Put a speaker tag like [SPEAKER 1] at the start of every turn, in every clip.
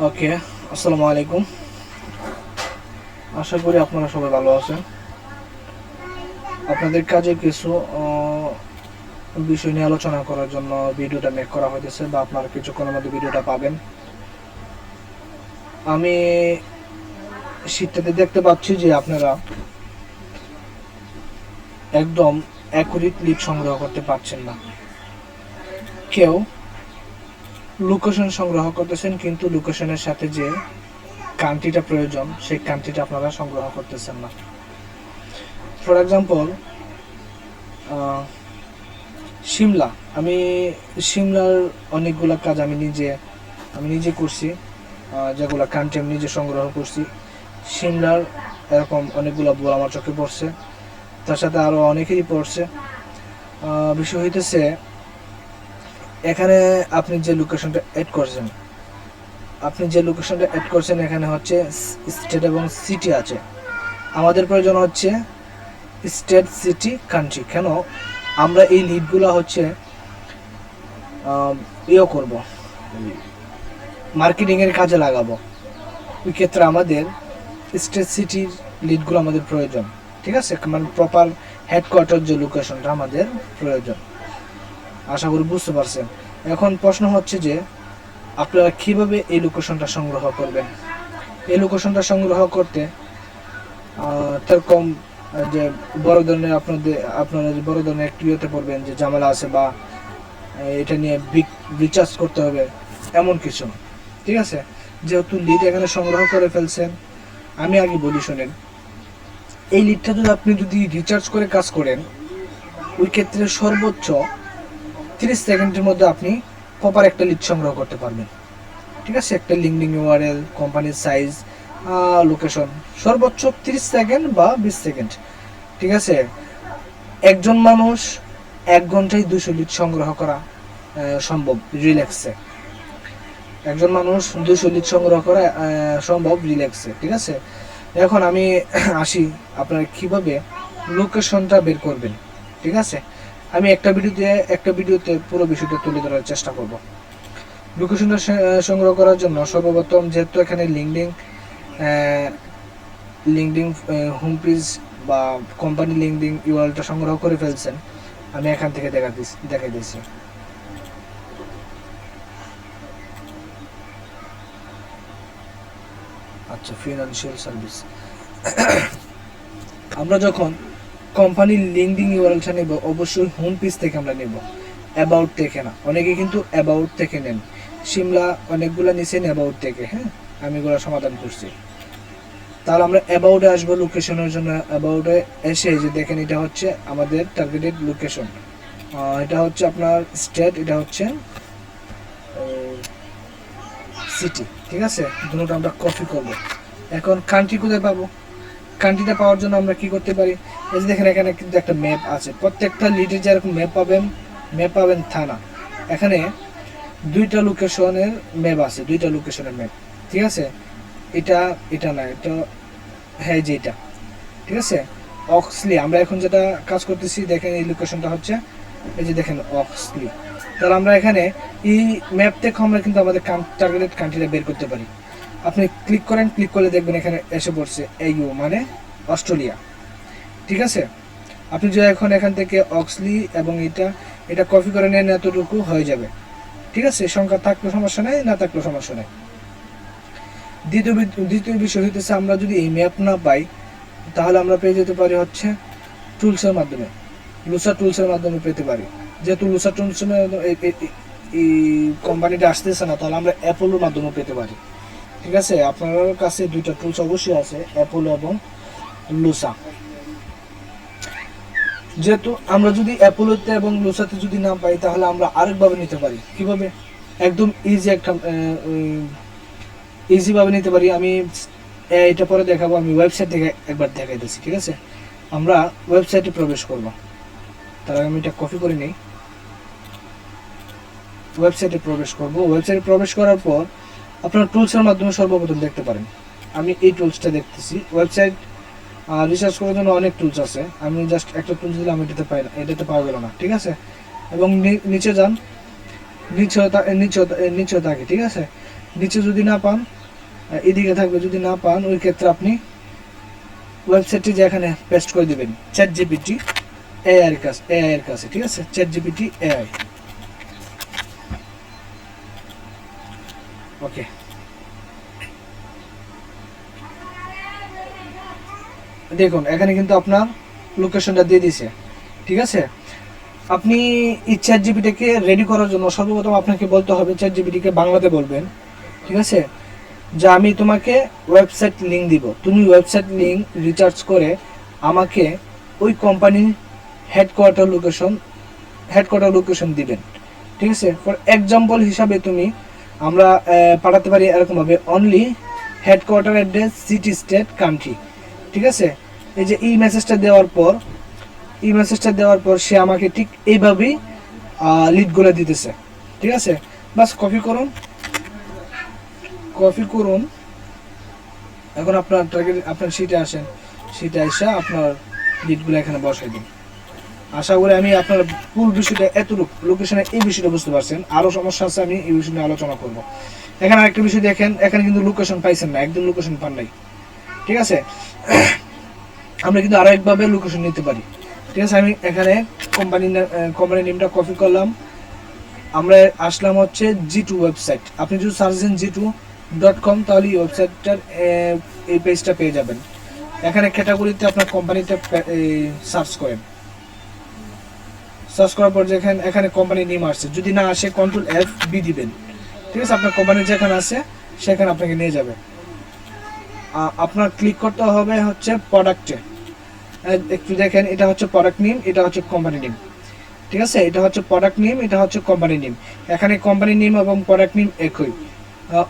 [SPEAKER 1] ওকে, আসসালামু আলাইকুম। আশা করি আপনারা সবাই ভালো আছেন। আপনাদের কাজে কিছু বিষয় নিয়ে আলোচনা করার জন্য ভিডিওটা মেক করা হয়েছে, বা আপনারা কিছুক্ষণের মধ্যে ভিডিওটা পাবেন। আমি শীটটাতে দেখতে পাচ্ছি যে আপনারা একদম অ্যাকুরেট লিড সংগ্রহ করতে পারছেন না। কেউ লোকেশন সংগ্রহ করতেছেন, কিন্তু লোকেশনের সাথে যে কান্ট্রিটা প্রয়োজন সেই কান্ট্রিটা আপনারা সংগ্রহ করতেছেন না। For example, Shimla. আমি সিমলার অনেকগুলো কাজ আমি নিজে করছি, যেগুলো কান্ট্রি আমি নিজে সংগ্রহ করছি। সিমলার এরকম অনেকগুলো বই আমার চোখে পড়ছে, তার সাথে আরও অনেকেরই পড়ছে। বিষয় হইতেছে, এখানে আপনি যে লোকেশনটা অ্যাড করছেন এখানে হচ্ছে স্টেট এবং সিটি আছে। আমাদের প্রয়োজন হচ্ছে স্টেট, সিটি, কান্ট্রি। কেন আমরা এই লিডগুলো হচ্ছে করব, মার্কেটিংয়ের কাজে লাগাবো। ওই ক্ষেত্রে আমাদের স্টেট, সিটির লিডগুলো আমাদের প্রয়োজন। ঠিক আছে, মানে প্রপার হেডকোয়ার্টার যে লোকেশনটা আমাদের প্রয়োজন। আশা করি বুঝতে পারছেন। এখন প্রশ্ন হচ্ছে যে আপনারা কিভাবে এই লোকেশনটা সংগ্রহ করবেন। এই লোকেশনটা সংগ্রহ করতে এরকম যে বড় ধরনের আপনারা যে বড় ধরনের একটু ইয়েতে পড়বেন যে ঝামেলা আছে, বা এটা নিয়ে রিচার্জ করতে হবে, এমন কিছু। ঠিক আছে, যেহেতু লিড এখানে সংগ্রহ করে ফেলছেন, আমি আগে বলি শোনেন। এই লিডটা যদি রিচার্জ করে কাজ করেন, ওই ক্ষেত্রে সর্বোচ্চ 30 সেকেন্ডের মধ্যে আপনি প্রপার একটা লিড সংগ্রহ করতে পারবেন। ঠিক আছে, একটা লিঙ্কডিন ইউআরএল, কোম্পানির সাইজ, লোকেশন, সর্বোচ্চ 30 সেকেন্ড বা 20 সেকেন্ড। ঠিক আছে, একজন মানুষ 1 ঘন্টায় 200 লিড সংগ্রহ করা সম্ভব রিল্যাক্সে। একজন মানুষ 200 লিড সংগ্রহ করা সম্ভব রিল্যাক্সে। ঠিক আছে, এখন আমি আসি আপনারা কিভাবে লোকেশনটা বের করবেন। ঠিক আছে, আমি একটা ভিডিওতে পুরো বিষয়টা তুলে ধরার চেষ্টা করব। লোকেশনটা সংগ্রহ করার জন্য সর্বপ্রথম, যেহেতু এখানে লিঙ্কডিন হোম পেজ বা কোম্পানি লিঙ্কডিন ইউআরএলটা সংগ্রহ করে ফেলছেন, আমি এখান থেকে দেখাই দিচ্ছি। আচ্ছা, ফিনান্সিয়াল সার্ভিস। আমরা যখন কোম্পানির লিঙ্কডিন ইউআরএলটা নেব, অবশ্যই হোম পেজ থেকে আমরা নেব, অ্যাবাউট থেকে না। অনেকে কিন্তু অ্যাবাউট থেকে নেন। সিমলা অনেকগুলো নিছেন অ্যাবাউট থেকে। হ্যাঁ, আমি এগুলো সমাধান করছি। তাহলে আমরা অ্যাবাউটে আসবো লোকেশনের জন্য। অ্যাবাউটে এসে যে দেখেন, এটা হচ্ছে আমাদের টার্গেটেড লোকেশন, এটা হচ্ছে আপনার স্টেট, এটা হচ্ছে সিটি। ঠিক আছে, দুটো আমরা কপি করব। এখন কান্ট্রি কোথায় পাবো? কান্ট্রিটা পাওয়ার জন্য আমরা কি করতে পারি? এই যে দেখেন, এখানে কিন্তু একটা ম্যাপ আছে। প্রত্যেকটা লিডের যেরকম ম্যাপ পাবেন তা না। এখানে 2টা লোকেশনের ম্যাপ আছে, 2টা লোকেশনের ম্যাপ। ঠিক আছে, এটা না, এটা, হ্যাঁ, যে এটা। ঠিক আছে, অক্সলি। আমরা এখন যেটা কাজ করতেছি, দেখেন এই লোকেশনটা হচ্ছে, এই যে দেখেন অক্সলি। তাহলে আমরা এখানে এই ম্যাপ থেকে আমরা কিন্তু আমাদের টার্গেটেড কান্ট্রিটা বের করতে পারি। আপনি ক্লিক করলে দেখবেন এখানে এসে পড়ছে EU, মানে অস্ট্রেলিয়া। ঠিক আছে, আপনি যদি এখন এখান থেকে অক্সলি এবং এটা কপি করে নেন, এতটুকু হয়ে যাবে। ঠিক আছে, সংখ্যা থাকলেও সমস্যা নেই, না থাকলেও সমস্যা নেই। দ্বিতীয় বিষয় হইতেছে, আমরা যদি এই ম্যাপ না পাই, তাহলে আমরা পেয়ে যেতে পারি হচ্ছে টুলসের মাধ্যমে, লুসা টুলসের মাধ্যমে পেতে পারি। যেহেতু লুসা টুলস এই কোম্পানিটা আসতেছে না, তাহলে আমরা অ্যাপোলোর মাধ্যমে পেতে পারি। ঠিক আছে, আপনার কাছে 2টা টুলস অবশ্যই আছে, অ্যাপোলো এবং লুসা। যেহেতু আমরা যদি অ্যাপোলোতে এবং লুসাতে যদি না পাই, তাহলে আমরা আরেকভাবে নিতে পারি। কিভাবে? একদম ইজিভাবে নিতে পারি। আমি এটা পরে দেখাবো। আমি ওয়েবসাইট থেকে একবার দেখাই দিচ্ছি। ঠিক আছে, আমরা ওয়েবসাইটে প্রবেশ করব। তার আগে আমি এটা কপি করে নিই। ওয়েবসাইটে প্রবেশ করার পর আপনারা টুলসের মাধ্যমে সর্বপ্রথম দেখতে পারেন। আমি এই টুলসটা দেখতেছি। ওয়েবসাইট রিসার্চ করার জন্য অনেক টুলস আছে। আমি জাস্ট একটা টুলস দিলাম, এটাতে পাওয়া গেল না। ঠিক আছে, এবং নিচে যান, নিচেও থাকে। ঠিক আছে, নিচে যদি না পান, এদিকে থাকবে, যদি না পান ওই ক্ষেত্রে আপনি ওয়েবসাইটটি যে এখানে পেস্ট করে দিবেন ChatGPT AI এর কাছে, ঠিক আছে, ChatGPT AI। ওকে, দেখুন এখানে কিন্তু আপনার লোকেশনটা দিয়ে দিছে, ঠিক আছে। আপনি এই ChatGPT-কে রেডি করার জন্য সর্বপ্রথম আপনাকে বলতে হবে, ChatGPT-কে বাংলাতে বলবেন, ঠিক আছে, যে আমি তোমাকে ওয়েবসাইট লিংক দিব, তুমি ওয়েবসাইট লিংক রিচার্জ করে আমাকে ওই কোম্পানির হেডকোয়ার্টার লোকেশন দিবেন, ঠিক আছে। ফর এক্সাম্পল হিসাবে আমরা পাঠাতে পারি এরকমভাবে, only headquarter address, city, state, country, ঠিক আছে। এই যে এই মেসেজটা দেওয়ার পর সে আমাকে ঠিক এইভাবেই লিডগুলো দিতেছে, ঠিক আছে। বাস কপি করুন। এখন আপনার শিটে আসেন, শিটে এসে আপনার লিডগুলো এখানে বসাই দিন। আশা করি আমি আপনার পুরো বিষয়টা, এতটুকু লোকেশনে এই বিষয়টা বুঝতে পারছেন। আরও সমস্যা আছে, আমি এই বিষয় নিয়ে আলোচনা করব। এখানে আরেকটা বিষয় দেখেন, এখানে কিন্তু লোকেশন পাইছেন না, একদম লোকেশন পান নাই, ঠিক আছে। আমরা কিন্তু আরও একভাবে লোকেশন নিতে পারি, ঠিক আছে। আমি এখানে কোম্পানি নেমটা কপি করলাম, আমরা আসলাম হচ্ছে G2 ওয়েবসাইট। আপনি যদি সার্চ দেন G2.com তাহলে এই ওয়েবসাইটটার এই পেজটা পেয়ে যাবেন। এখানে ক্যাটাগরিতে আপনার কোম্পানিটা সার্চ করার পর এখানে কোম্পানি নেম আসছে, যদি না আসে Ctrl+F+B দিবেন, ঠিক আছে। আপনার কোম্পানি যেখানে আছে সেখানে আপনাকে নিয়ে যাবে। আপনার ক্লিক করতে হবে হচ্ছে প্রোডাক্টে, একটু দেখেন, এটা হচ্ছে প্রোডাক্ট নেম, এটা হচ্ছে কোম্পানি নেম, ঠিক আছে। এটা হচ্ছে প্রোডাক্ট নেম, এটা হচ্ছে কোম্পানি নেম। এখানে কোম্পানি নেম এবং প্রোডাক্ট নেম একই।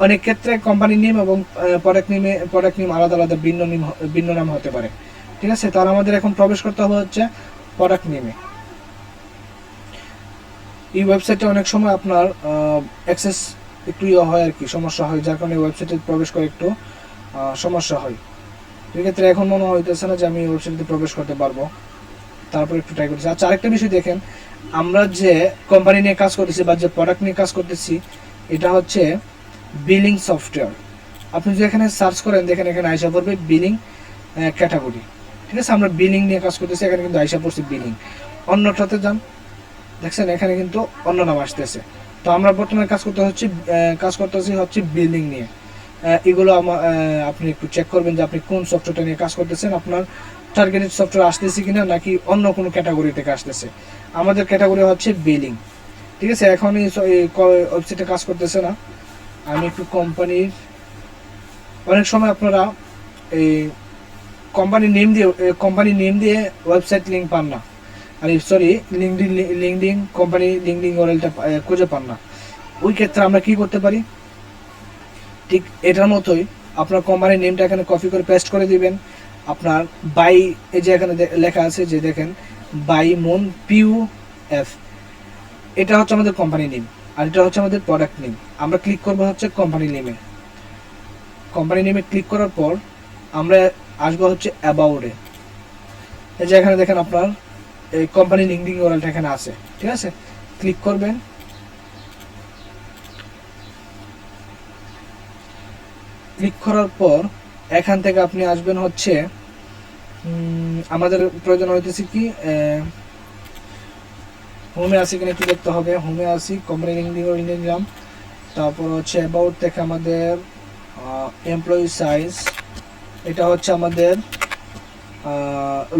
[SPEAKER 1] অনেক ক্ষেত্রে কোম্পানি নেম এবং প্রোডাক্ট নেম আলাদা আলাদা ভিন্ন নাম হতে পারে, ঠিক আছে। তাহলে আমাদের এখন প্রবেশ করতে হবে হচ্ছে প্রোডাক্ট নেমে। এই ওয়েবসাইটে অনেক সময় আপনার অ্যাক্সেস একটু হয় আর কি, সমস্যা হয়, যার কারণে ওয়েবসাইটে প্রবেশ করে একটু সমস্যা হয়। সেক্ষেত্রে এখন মনে হইতেছে না যে আমি ওয়েবসাইটে প্রবেশ করতে পারবো, তারপর একটু ট্রাই করতেছি। আচ্ছা, আরেকটা বিষয় দেখেন, আমরা যে কোম্পানি নিয়ে কাজ করতেছি বা যে প্রোডাক্ট নিয়ে কাজ করতেছি, এটা হচ্ছে বিলিং সফটওয়্যার। আপনি যদি এখানে সার্চ করেন, দেখেন এখানে আইসা পড়বে বিলিং ক্যাটাগরি, ঠিক আছে। আমরা বিলিং নিয়ে কাজ করতেছি, এখানে কিন্তু আইসা পড়ছে বিলিং। অন্যটাতে যান, দেখছেন এখানে কিন্তু অন্য নাম আসতেছে। তো আমরা বর্তমানে কাজ করতেছি হচ্ছে বিলিং নিয়ে। এগুলো আপনি একটু চেক করবেন যে আপনি কোন সফটওয়্যারটা নিয়ে কাজ করতেছেন, আপনার টার্গেটেড সফটওয়্যার আসতেছে কিনা, নাকি অন্য কোনো ক্যাটাগরি থেকে আসতেছে। আমাদের ক্যাটাগরি হচ্ছে বিলিং, ঠিক আছে। এখন এই ওয়েবসাইটে কাজ করতেছে না, আমি একটু অনেক সময় আপনারা এই কোম্পানি নেম দিয়ে ওয়েবসাইট লিঙ্ক পান না, আর সরি লিঙ্কডিন কোম্পানি লিঙ্কডিন ওয়ারেলটা খুঁজে পান না। ওই ক্ষেত্রে আমরা কি করতে পারি, ঠিক এটার মতোই আপনার কোম্পানির নেমটা এখানে কপি করে পেস্ট করে দিবেন। আপনার বাই, এই যে এখানে লেখা আছে যে দেখেন বাই মন PUF, এটা হচ্ছে আমাদের কোম্পানি নেম, আর এটা হচ্ছে আমাদের প্রোডাক্ট নেম। আমরা ক্লিক করবো হচ্ছে কোম্পানি নেমে ক্লিক করার পর আমরা আসবো হচ্ছে অ্যাবাউটে। এই যে এখানে দেখেন আপনার এই কোম্পানি লিঙ্কডিন ওয়ারেলটা এখানে আছে, ঠিক আছে। ক্লিক করবেন, ক্লিক করার পর এখান থেকে আপনি আসবেন হচ্ছে আমাদের প্রয়োজন হইতেছে কি হোমে আসি কিনা একটু দেখতে হবে। হোমে আসি, কোম্পানি লিঙ্কডিন নিলাম, তারপর হচ্ছে অ্যাবাউট থেকে আমাদের এমপ্লয়ি সাইজ, এটা হচ্ছে আমাদের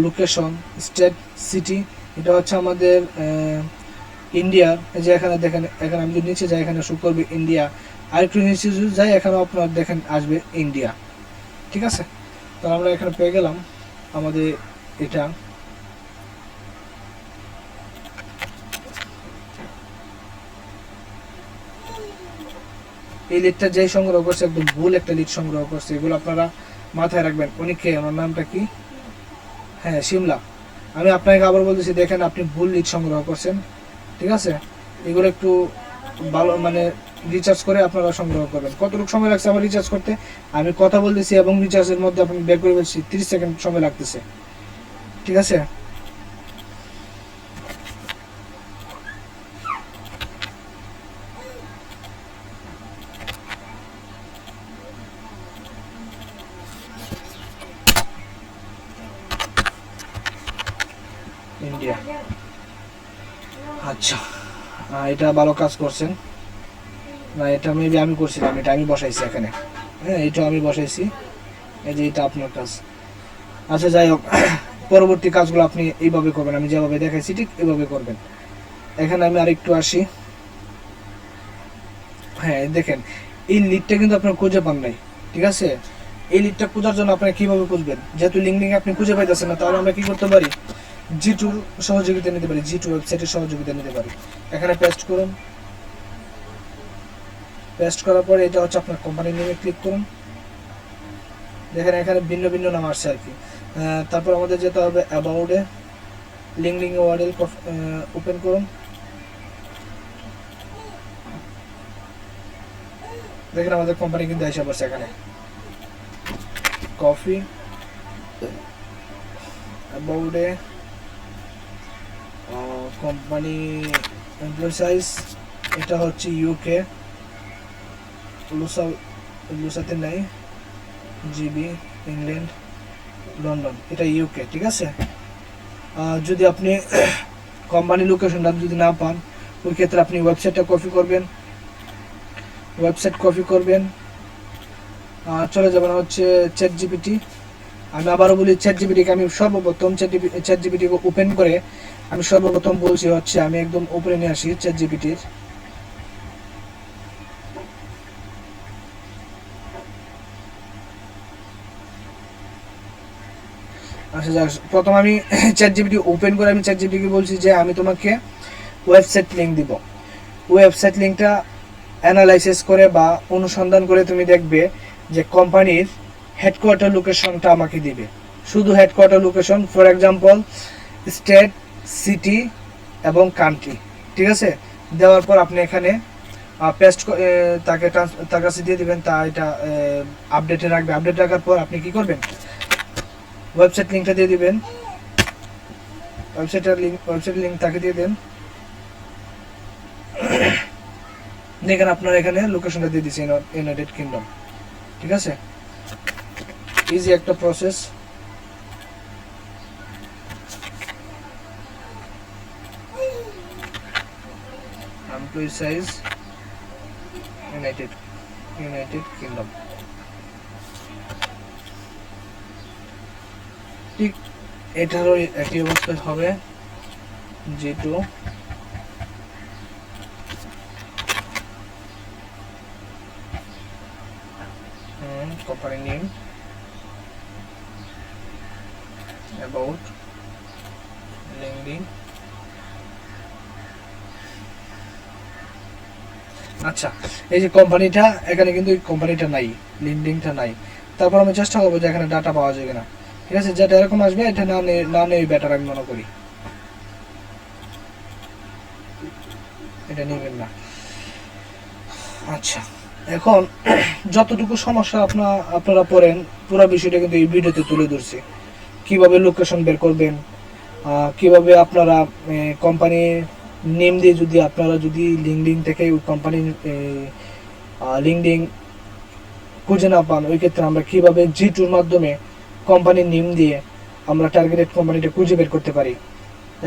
[SPEAKER 1] লোকেশন, স্টেট, সিটি, এটা হচ্ছে আমাদের ইন্ডিয়া। এই যে এখানে দেখেন, এখানে আমি যদি নিচে যাই এখানে শো করবে ইন্ডিয়া, আর একটু নিচে যদি যাই এখানে আপনার দেখেন আসবে ইন্ডিয়া, ঠিক আছে। তাহলে আমরা এখানে পেয়ে গেলাম আমাদের এটা। এই লিডটা যেই সংগ্রহ করছে একদম ভুল একটা লিড সংগ্রহ করছে, এগুলো আপনারা মাথায় রাখবেন। উনি কে, ওনার নামটা কি? হ্যাঁ, শিমলা। আমি আপনাকে আবার বলতেছি, দেখেন আপনি ভুল লিড সংগ্রহ করছেন, ঠিক আছে। এগুলো একটু ভালো মানে রিচার্জ করে আপনারা সংগ্রহ করবেন। কতটুকু সময় লাগছে আমার রিচার্জ করতে, আমি কথা বলতেছি এবং রিচার্জের মধ্যে আপনি বের করে বলছি 30 সেকেন্ড সময় লাগতেছে, ঠিক আছে। ইন্ডিয়া। আচ্ছা, এটা ভালো কাজ করছেন না, এটা মেবি আমি করছিলাম, এটা আমি বসাইছি এখানে। হ্যাঁ, এটা আমি বসাইছি, এই যে এটা আপনার কাজ। আচ্ছা যাই হোক, পরবর্তী কাজগুলো আপনি এইভাবে করবেন, আমি যেভাবে দেখাইছি ঠিক এইভাবে করবেন। এখানে আমি আরেকটু আসি। হ্যাঁ দেখেন, এই লিডটা কিন্তু আপনার খুঁজে পান নাই, ঠিক আছে? এই লিডটা খোঁজার জন্য আপনারা কিভাবে খুঁজবেন? যেহেতু লিঙ্কডিন আপনি খুঁজে পাইতেছেন না, তাহলে আমরা কি করতে পারি? জি2 সহযোগিতা নিতে পারি, জি2 ওয়েবসাইটের সহযোগিতা নিতে পারি। এখানে পেস্ট করুন, পেস্ট করার পরে এটা হচ্ছে আপনার কোম্পানির নেমে ক্লিক করুন। দেখেন এখানে ভিন্ন ভিন্ন নাম আসছে আর কি। তারপর আমাদের যেতে হবে অ্যাবাউটে, লিঙ্কডিন ওয়ার্ডেল ওপেন করুন। দেখেন আমাদের কোম্পানি কিন্তু এসে পড়ছে এখানে, কফি অ্যাবাউটে, কোম্পানি এমপ্লয় সাইজ, এটা হচ্ছে ইউকে, লুসাতে নাই, জিবি, ইংল্যান্ড, লন্ডন, এটা ইউকে, ঠিক আছে? যদি আপনি কোম্পানি লোকেশনটা যদি না পান, ওই ক্ষেত্রে আপনি ওয়েবসাইটটা কপি করবেন, ওয়েবসাইট কপি করবেন, চলে যাবেন হচ্ছে চ্যাট জিপিটি। আমি আবারও বলি, চ্যাট জিপিটিকে আমি সর্বপ্রথম চ্যাট জিপিটিকে ওপেন করে আমি সর্বপ্রথম বলছি হচ্ছে আমি একদম ওপেনে নিয়ে আসি চ্যাট জিপিটির। আচ্ছা যাক, প্রথম আমি চ্যাট জিপিটি ওপেন করে আমি চ্যাট জিপিটিকে বলছি যে আমি তোমাকে ওয়েবসাইট লিঙ্ক দিব। ওয়েবসাইট লিঙ্কটা অ্যানালাইসিস করে বা অনুসন্ধান করে তুমি দেখবে যে কোম্পানির হেডকোয়ার্টার লোকেশনটা আমাকে দিবে, শুধু headquarter location, for example state, city এবং কান্ট্রি, ঠিক আছে? দেওয়ার পর আপনি এখানে পেস্ট তার কাছে দিয়ে দেবেন, তা এটা আপডেটে রাখবে। আপডেট রাখার পর আপনি কি করবেন? ওয়েবসাইট লিঙ্কটা দিয়ে দিবেন, ওয়েবসাইট লিঙ্ক তাকে দিয়ে দেন। দেখেন আপনার এখানে লোকেশনটা দিয়ে দিচ্ছে ইউনাইটেড কিংডম, ঠিক আছে? ইজি একটা process. Employee size United kingdom, ঠিক এটারও একই অবস্থা হবে। জি2 কোম্পানি নেম, অ্যাবাউট, লিঙ্কডিন। আচ্ছা, এই যে কোম্পানিটা, এখানে কিন্তু কোম্পানিটা নাই, লিঙ্কডিনটা নাই। তারপর আমি চেষ্টা করবো যে এখানে ডাটা পাওয়া যাবে না, ঠিক আছে? যেটা এরকম আসবে এটা না নেই বেটার, আমি মনে করি এটা নেবেন না। আচ্ছা, এখন যতটুকু সমস্যা আপনারা পড়েন, পুরো বিষয়টা কিন্তু এই ভিডিওতে তুলে ধরছি। কিভাবে লোকেশন বের করবেন, কিভাবে আপনারা কোম্পানির নেম দিয়ে আপনারা যদি লিঙ্কডিন থেকে ওই কোম্পানির লিঙ্কডিন খুঁজে না পান, ওই ক্ষেত্রে আমরা কিভাবে জি2-র মাধ্যমে কোম্পানির নেম দিয়ে আমরা টার্গেটেড কোম্পানিটা খুঁজে বের করতে পারি,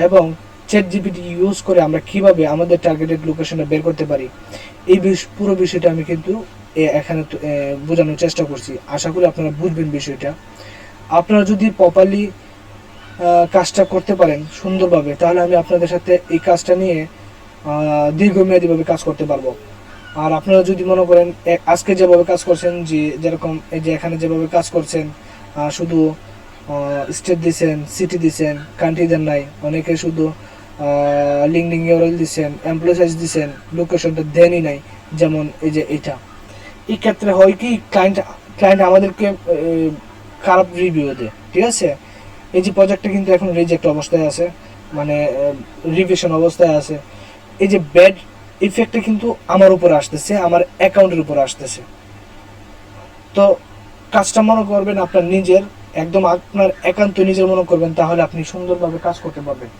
[SPEAKER 1] এবং চ্যাট জিপিটি ইউজ করে আমরা কিভাবে আমাদের টার্গেটেড লোকেশনটা বের করতে পারি, এই পুরো বিষয়টা আমি কিন্তু এখানে বোঝানোর চেষ্টা করছি। আশা করি আপনারা বুঝবেন বিষয়টা। আপনারা যদি প্রপারলি কাজটা করতে পারেন সুন্দরভাবে, তাহলে আমি আপনাদের সাথে এই কাজটা নিয়ে দীর্ঘমেয়াদীভাবে কাজ করতে পারবো। আর আপনারা যদি মনে করেন আজকে যেভাবে কাজ করছেন, যেরকম এই যে এখানে যেভাবে কাজ করছেন, শুধু স্টেট দিচ্ছেন, সিটি দিচ্ছেন, কান্ট্রি দেন নাই, অনেকে শুধু লিঙ্কডিন ইউআরএল দিচ্ছেন, এমপ্লয় সাইজ দিচ্ছেন, লোকেশনটা দেনই নাই, যেমন এই যে এটা। এই ক্ষেত্রে হয় কি, ক্লায়েন্ট আমাদেরকে খারাপ রিভিউ দেয়, ঠিক আছে? এই যে প্রজেক্টটা কিন্তু এখন রিজেক্ট অবস্থায় আছে, মানে রিভিশন অবস্থায় আছে। এই যে ব্যাড ইফেক্টটা কিন্তু আমার উপরে আসতেছে, আমার অ্যাকাউন্টের উপরে আসতেছে। তো কাজটা মনে করবেন আপনার নিজের, একদম আপনার একান্ত নিজের মনে করবেন, তাহলে আপনি সুন্দরভাবে কাজ করতে পারবেন,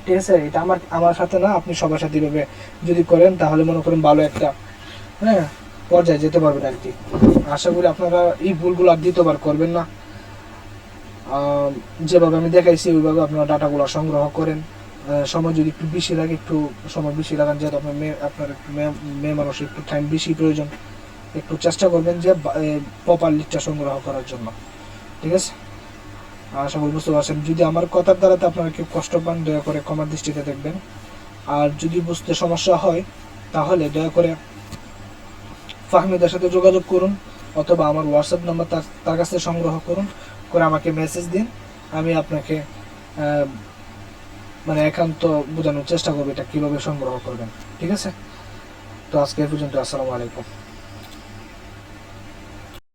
[SPEAKER 1] ঠিক আছে? এটা আমার সাথে না, আপনি সবার সাথে এইভাবে যদি করেন, তাহলে মনে করেন ভালো একটা পর্যায়ে যেতে পারবেন আর কি। আশা করি আপনারা এই ভুলগুলো আর দ্বিতীয়বার করবেন না। যেভাবে আমি দেখাইছি ওইভাবে আপনারা ডাটাগুলো সংগ্রহ করেন, সময় যদি একটু বেশি লাগে, একটু সময় বেশি লাগান, যেহেতু আপনার একটু মেয়ে মানুষ, একটু টাইম বেশি প্রয়োজন, একটু চেষ্টা করবেন যে প্রপার লিডটা সংগ্রহ করার জন্য। ঠিক আছে, আশা করি বুঝতে পারছেন। যদি আমার কথার দ্বারাতে আপনারা কেউ কষ্ট পান, দয়া করে ক্ষমার দৃষ্টিতে দেখবেন। আর যদি বুঝতে সমস্যা হয় তাহলে দয়া করে ফাহমিদের সাথে যোগাযোগ করুন, অথবা আমার হোয়াটসঅ্যাপ নাম্বার তার কাছে সংগ্রহ করুন, করে আমাকে মেসেজ দিন। আমি আপনাকে মানে একান্ত বোঝানোর চেষ্টা করবো এটা কীভাবে সংগ্রহ করবেন। ঠিক আছে, তো আজকে এই পর্যন্ত। আসসালামু আলাইকুম।